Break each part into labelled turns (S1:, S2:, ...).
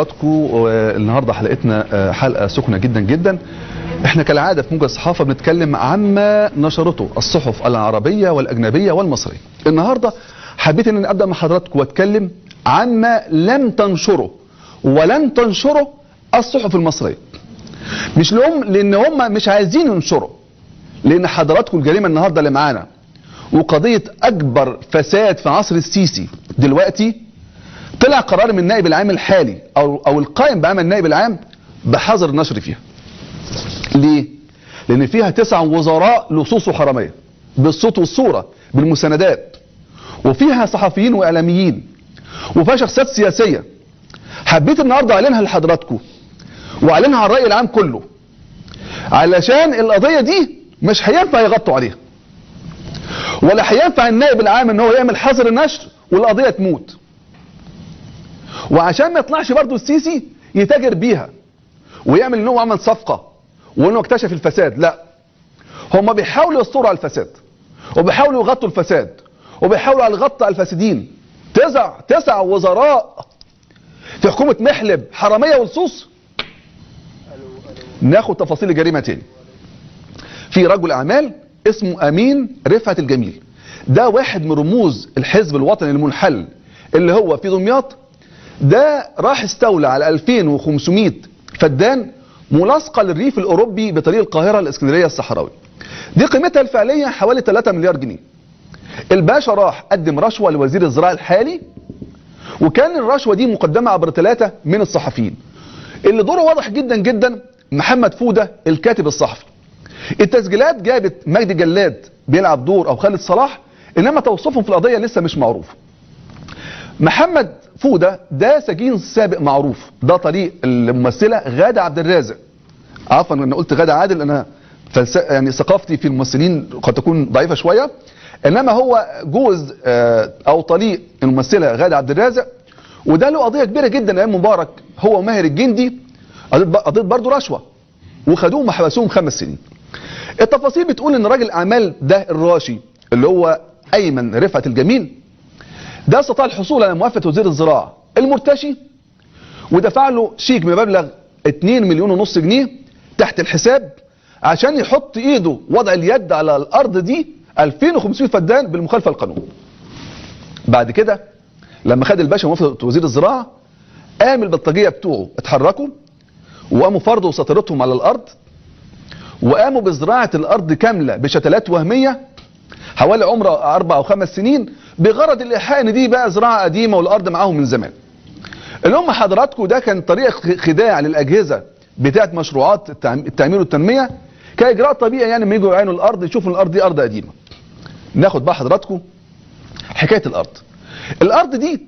S1: النهارده حلقتنا حلقه سخنه جدا جدا. احنا كالعاده في موجة الصحافه بنتكلم عما نشرته الصحف العربيه والاجنبيه والمصريه. النهارده حبيت ان ابدا مع حضراتكم واتكلم عما لم تنشره ولن تنشره الصحف المصريه. مش لان هم مش عايزين ينشروا، لان حضراتكم الجريمه النهارده اللي معانا وقضيه اكبر فساد في عصر السيسي دلوقتي، طلع قرار من النائب العام الحالي او القائم بعمل النائب العام بحظر النشر فيها. ليه؟ لان فيها 9 وزراء لصوص وحراميه بالصوت والصوره بالمساندات، وفيها صحفيين واعلاميين، وفيها شخصيات سياسيه. حبيت النهارده اعلنها لحضراتكم واعلنها على الراي العام كله، علشان القضيه دي مش هينفع يغطوا عليها، ولا هينفع النائب العام ان هو يعمل حظر النشر والقضيه تموت. وعشان ما يطلعش برضه السيسي يتاجر بيها ويعمل ان هو عمل صفقه وانه اكتشف الفساد. لا، هم بيحاولوا يستروا على الفساد وبيحاولوا يغطوا الفساد وبيحاولوا يغطوا على الفاسدين. 9 وزراء في حكومه محلب حراميه ولصوص. ناخد تفاصيل الجريمه تاني. في رجل اعمال اسمه امين رفعت الجميل، ده واحد من رموز الحزب الوطني المنحل اللي هو في دمياط. ده راح استولى على 2500 فدان ملاصقه للريف الاوروبي بطريق القاهره الاسكندريه الصحراوي. دي قيمتها الفعليه حوالي 3 مليار جنيه. الباشا راح قدم رشوه لوزير الزراعه الحالي، وكان الرشوه دي مقدمه عبر 3 من الصحفيين اللي دوره واضح جدا جدا. محمد فوده الكاتب الصحفي. التسجيلات جابت مجدي جلاد بيلعب دور او خالد صلاح، انما توصيفهم في القضيه لسه مش معروف. محمد فوده ده سجين سابق معروف، ده طريق الممثله غاده عبد الرازق. عفوا انا قلت غاده عادل، انا يعني ثقافتي في الممثلين قد تكون ضعيفه شويه، انما هو جوز او طليق الممثله غاده عبد الرازق، وده له قضيه كبيره جدا ايام مبارك، هو وماهر الجندي، قضيه برضه رشوه وخدوهم وحبسوهم 5 سنين. التفاصيل بتقول ان راجل الاعمال ده الراشي اللي هو ايمن رفعت الجميل ده استطاع الحصول على موافقه وزير الزراعه المرتشي، ودفع له شيك بمبلغ 2.5 مليون جنيه تحت الحساب عشان يحط ايده وضع اليد على الارض دي 2500 فدان بالمخالفه للقانون. بعد كده لما خد الباشا موافقه وزير الزراعه، قام البلطجيه بتوعه اتحركوا وقاموا فرضوا سيطرتهم على الارض، وقاموا بزراعه الارض كامله بشتلات وهميه حوالي عمرها 4 أو 5 سنين، بغرض الايحاء ان دي بقى زراعه قديمه والارض معاهم من زمان. اللي هم حضراتكم ده كان طريقه خداع للاجهزه بتاعه مشروعات التعمير والتنميه، كاجراء طبيعي يعني لما يجوا يعينوا الارض يشوفوا الارض دي ارض قديمه. ناخد بقى حضراتكم حكايه الارض. الارض دي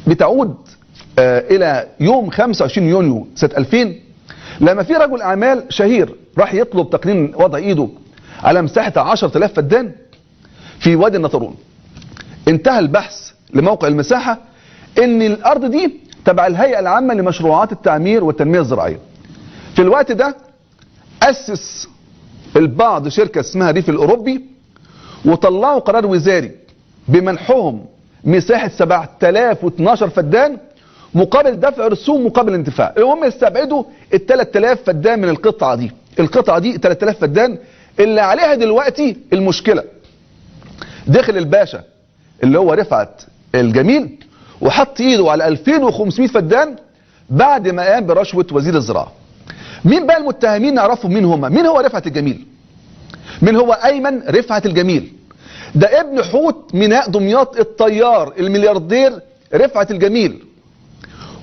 S1: بتعود الى يوم 25 يونيو سنه 2000، لما في رجل اعمال شهير راح يطلب تقنين وضع ايده على مساحه 10,000 فدان في وادي النطرون. انتهى البحث لموقع المساحه ان الارض دي تبع الهيئه العامه لمشروعات التعمير والتنميه الزراعيه. في الوقت ده اسس البعض شركه اسمها ريف الاوروبي، وطلعوا قرار وزاري بمنحهم مساحه 7012 فدان مقابل دفع رسوم مقابل انتفاع. هم يستبعدوا ال 3000 فدان من القطعه دي. القطعه دي 3000 فدان اللي عليها دلوقتي المشكله. دخل الباشا اللي هو رفعت الجميل وحط ايده على 2500 فدان بعد ما قام برشوه وزير الزراعه. مين بقى المتهمين؟ نعرفهم مين هم. مين هو رفعت الجميل؟ مين هو ايمن رفعت الجميل؟ ده ابن حوت ميناء دمياط الطيار الملياردير رفعت الجميل.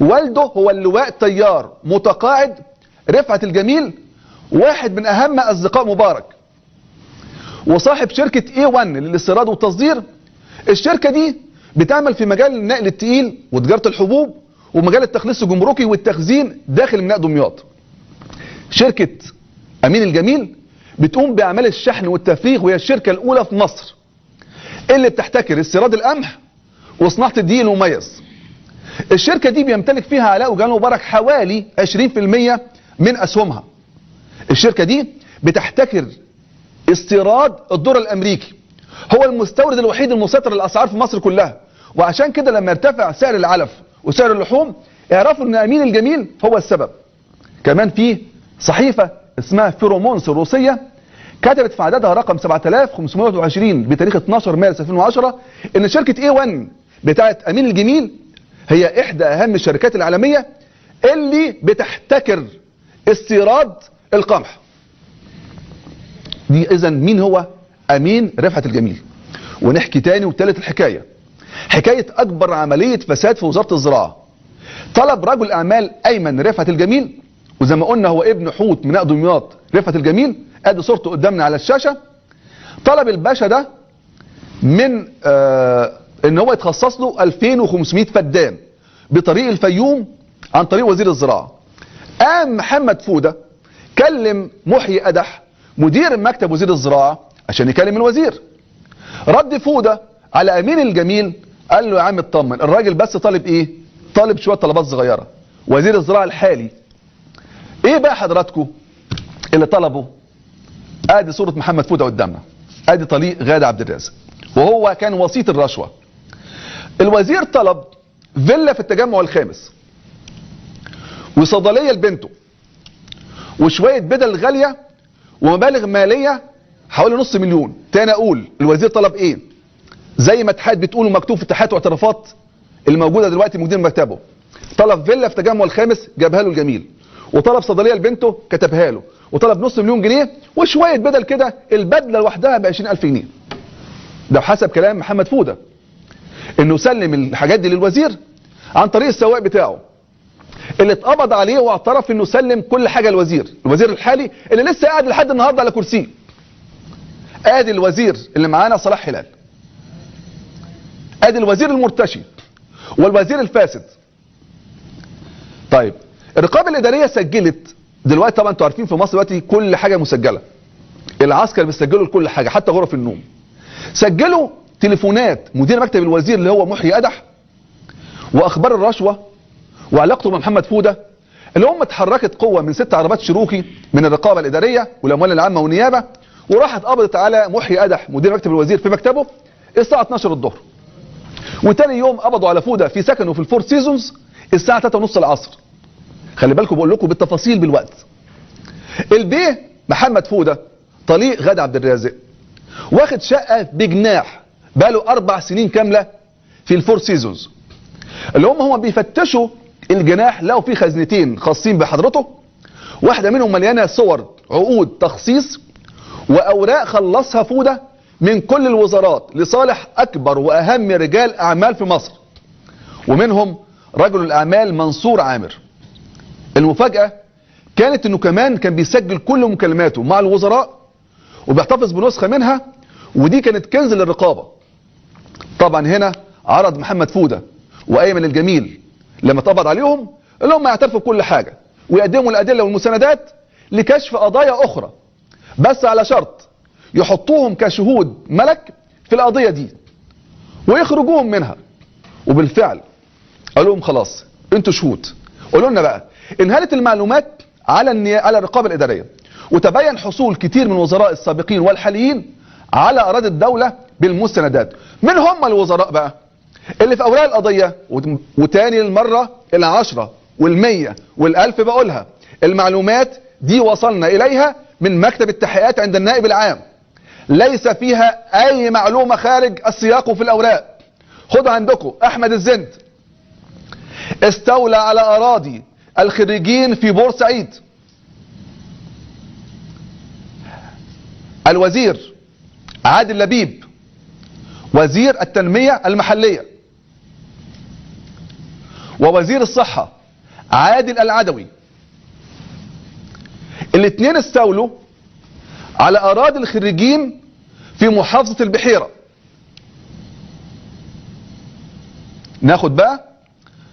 S1: والده هو اللواء طيار متقاعد رفعت الجميل، واحد من اهم اصدقاء مبارك، وصاحب شركه A1 للاستيراد والتصدير. الشركه دي بتعمل في مجال النقل الثقيل وتجاره الحبوب ومجال التخليص الجمركي والتخزين داخل ميناء دمياط. شركه امين الجميل بتقوم باعمال الشحن والتفريغ، وهي الشركه الاولى في مصر اللي بتحتكر استيراد القمح وصناعه الدقيق المميز. الشركه دي بيمتلك فيها علاء وجلال مبارك حوالي 20% من اسهمها. الشركه دي بتحتكر استيراد الذره الامريكي، هو المستورد الوحيد المسيطر للاسعار في مصر كلها. وعشان كده لما يرتفع سعر العلف وسعر اللحوم اعرفوا ان امين الجميل هو السبب. كمان في صحيفة اسمها فيرومونس الروسية كتبت في عددها رقم 7521 بتاريخ 12 مارس 2010 ان شركة A1 بتاعت امين الجميل هي احدى اهم الشركات العالمية اللي بتحتكر استيراد القمح. دي اذا مين هو امين رفعت الجميل؟ ونحكي تاني وتالت الحكاية، حكاية اكبر عملية فساد في وزارة الزراعة. طلب رجل اعمال ايمن رفعت الجميل، وزي ما قلنا هو ابن حوت من دمياط رفعت الجميل، ادي صورته قدامنا على الشاشة. طلب الباشا ده من ان هو يتخصص له 2500 فدان بطريق الفيوم عن طريق وزير الزراعة. قام محمد فودة كلم محيي قدح مدير مكتب وزير الزراعة عشان يكلم الوزير. رد فودة على امين الجميل قال له يا عم اطمن، الراجل بس طالب ايه؟ طالب شوية طلبات صغيرة. وزير الزراعة الحالي ايه بقى حضراتكم اللي طلبه؟ ادي صورة محمد فودة قدامنا، ادي طليق غادة عبد الرازق وهو كان وسيط الرشوة. الوزير طلب فيلا في التجمع الخامس وصيدلية لبنته وشوية بدل غالية ومبالغ مالية حوالي نص مليون. تاني اقول الوزير طلب ايه؟ زي ما اتحاد بتقول مكتوب في اتحاد واعترافات الموجودة دلوقتي مدير مكتبه، طلب فيلا في التجمع الخامس جابها له الجميل، وطلب صيدلية لبنته كتبها له، وطلب نص مليون جنيه وشوية بدل كده، البدلة لوحدها ب 20000 جنيه. ده بحسب كلام محمد فودة انه سلم الحاجات دي للوزير عن طريق السواق بتاعه اللي اتقبض عليه واعترف انه سلم كل حاجة للوزير، الوزير الحالي اللي لسه قاعد لحد النهارده على كرسيه. ادي الوزير اللي معانا صلاح هلال، ادي الوزير المرتشي والوزير الفاسد. طيب الرقابة الإدارية سجلت دلوقتي، طبعا انتوا عارفين في مصر دلوقتي كل حاجة مسجلة، العسكر بيسجلوا لكل حاجة حتى غرف النوم. سجلوا تليفونات مدير مكتب الوزير اللي هو محيي قدح واخبار الرشوة وعلاقته بمحمد فودة، اللي هم اتحركت قوة من 6 عربات شروكي من الرقابة الإدارية والأموال العامة والنيابة وراحت قبضت على محيي قدح مدير مكتب الوزير في مكتبه الساعة 12 الظهر. وتاني يوم قبضوا على فودة في سكنه في الفور سيزونز الساعة 3:30 العصر. خلي بالكم بقول لكم بالتفاصيل بالوقت. البيه محمد فودة طليق غادة عبد الرازق واخد شقة بجناح بقاله 4 سنين كاملة في الفور سيزونز، اللي هم بيفتشوا الجناح لقوا فيه خزنتين خاصين بحضرته، واحدة منهم مليانة صور عقود تخصيص واوراق خلصها فودة من كل الوزارات لصالح اكبر واهم رجال اعمال في مصر، ومنهم رجل الاعمال منصور عامر. المفاجأة كانت انه كمان كان بيسجل كل مكالماته مع الوزراء وبيحتفظ بنسخة منها، ودي كانت كنز للرقابة. طبعا هنا عرض محمد فودة وايمن الجميل لما اتقبض عليهم اللي هم يعترفوا بكل حاجة ويقدموا الادلة والمساندات لكشف قضايا اخرى، بس على شرط يحطوهم كشهود ملك في القضية دي ويخرجوهم منها. وبالفعل قالوا لهم خلاص انتوا شهود، قولوا لنا بقى انهالت المعلومات على الرقابة الإدارية وتبين حصول كتير من الوزراء السابقين والحاليين على أراضي الدولة بالمستندات. من هم الوزراء بقى اللي في أوراق القضية؟ وتاني المرة 10 وال100 وال1000 بقولها، المعلومات دي وصلنا إليها من مكتب التحقيقات عند النائب العام، ليس فيها أي معلومة خارج السياق في الأوراق. خدوا عندكم أحمد الزند استولى على أراضي الخريجين في بورسعيد. الوزير عادل لبيب وزير التنمية المحلية، ووزير الصحة عادل العدوي، الاثنين استولوا على أراضي الخريجين في محافظة البحيرة.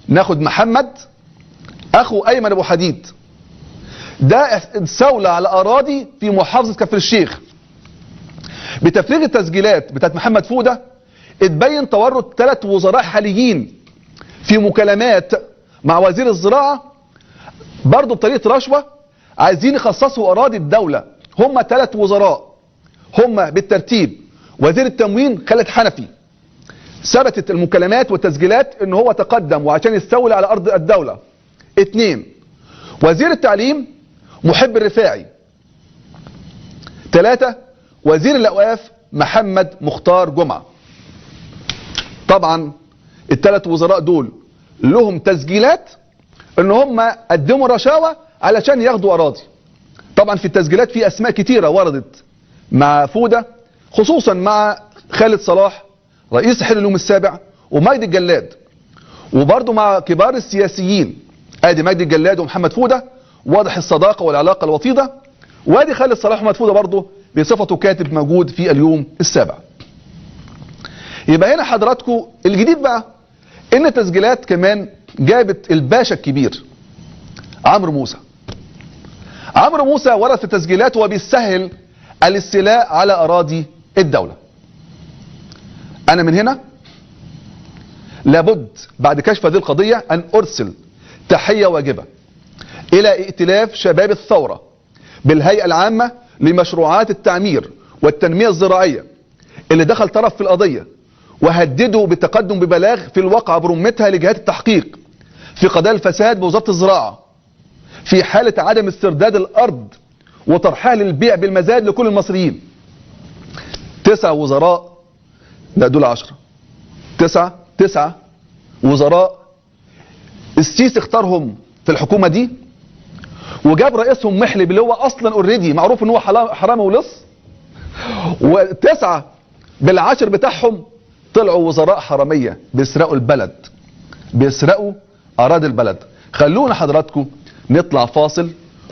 S1: ناخد محمد اخو ايمن ابو حديد، ده استولى على اراضي في محافظة كفر الشيخ. بتفريغ التسجيلات بتاعت محمد فودة اتبين تورط 3 وزراء حاليين في مكالمات مع وزير الزراعة برضه بطريقة رشوة، عايزين يخصصوا اراضي الدولة. هم 3 وزراء، هم بالترتيب وزير التموين خالد حنفي، ثبتت المكالمات والتسجيلات ان هو تقدم وعشان يستولي على ارض الدولة 2 وزير التعليم محب الرفاعي. 3 وزير الأوقاف محمد مختار جمعة. طبعا ال3 وزراء دول لهم تسجيلات ان هم قدموا رشاوى علشان ياخدوا اراضي. طبعا في التسجيلات في اسماء كتيرة وردت مع فودة، خصوصا مع خالد صلاح رئيس حل اليوم السابع ومجدي الجلاد، وبرضه مع كبار السياسيين ادي مجدي الجلاد ومحمد فودة واضح الصداقة والعلاقة الوطيدة، وادي خالد صلاح ومحمد فودة برضه بصفته كاتب موجود في اليوم السابع. يبقى هنا حضراتكم الجديد بقى ان التسجيلات كمان جابت الباشا الكبير عمرو موسى. عمرو موسى ورد في التسجيلات وبيسهل الاستيلاء على اراضي الدولة. انا من هنا لابد بعد كشف هذه القضية ان ارسل تحية واجبة الى ائتلاف شباب الثورة بالهيئة العامة لمشروعات التعمير والتنمية الزراعية اللي دخل طرف في القضية وهددوا بالتقدم ببلاغ في الواقعة برمتها لجهات التحقيق في قضايا الفساد بوزارة الزراعة في حالة عدم استرداد الأرض وطرحها للبيع بالمزاد لكل المصريين. 9 وزراء، لا دول 10، 9 وزراء السيسي اختارهم في الحكومة دي، وجاب رئيسهم محلب اللي هو اصلا اوريدي معروف ان هو حرامي ولص، و9 بالعشر بتاعهم طلعوا وزراء حرامية بيسرقوا البلد، بيسرقوا اراضي البلد. خلونا حضراتكم نطلع فاصل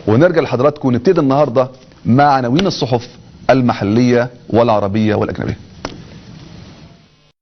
S1: ونرجع لحضراتكم نبتدي النهارده مع عناوين الصحف المحلية والعربية والأجنبية.